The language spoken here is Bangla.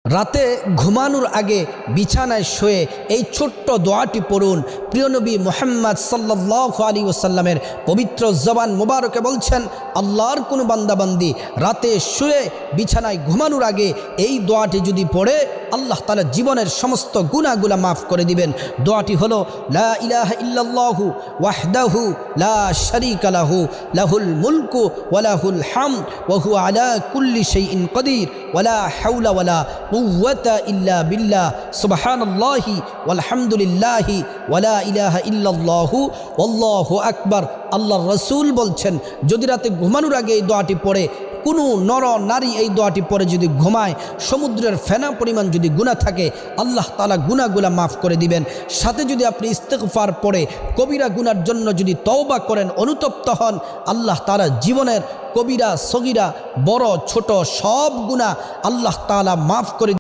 রাতে ঘুমানোর আগে বিছানায় শুয়ে এই ছোট্ট দোয়াটি পড়ুন। প্রিয় নবী মুহাম্মদ সাল্লাল্লাহু আলাইহি ওয়াসাল্লামের পবিত্র জবান মোবারকে বলছেন, আল্লাহর কোনো বান্দাবান্দি রাতে শুয়ে বিছানায় ঘুমানোর আগে এই দোয়াটি যদি পড়ে আল্লাহ তাআলা জীবনের সমস্ত গুনাহগুলো মাফ করে দিবেন। দোয়াটি হলো, লা ইলাহা ইল্লাল্লাহু ওয়াহদাহু লা শারীকা লাহু লাহুল মুলকু ওয়া লাহুল হামদ ওয়া হুয়া আলা কুল্লি শাইইন কাদির ওয়ালা হাওলা ওয়ালা কুওয়াতা ইল্লা বিল্লাহ সুবহানাল্লাহি ওয়ালহামদুলিল্লাহি ওয়ালা ইলাহা ইল্লাল্লাহু ওয়াল্লাহু আকবার। আল্লাহর রাসূল বলছেন, যদি রাতে ঘুমানোর আগে এই দোয়াটি পড়ে কোনো নর নারী এই দোয়াটি পরে যদি ঘুমায়, সমুদ্রের ফেনা পরিমাণ যদি গুনাহ থাকে আল্লাহ তাআলা গুনাহগুলা মাফ করে দিবেন। সাথে যদি আপনি ইস্তেগফার পড়ে কবিরা গুনার জন্য যদি তওবা করেন, অনুতপ্ত হন, আল্লাহ তাআলা জীবনের কবিরা সগীরা বড় ছোট সব গুনাহ আল্লাহ তাআলা মাফ করে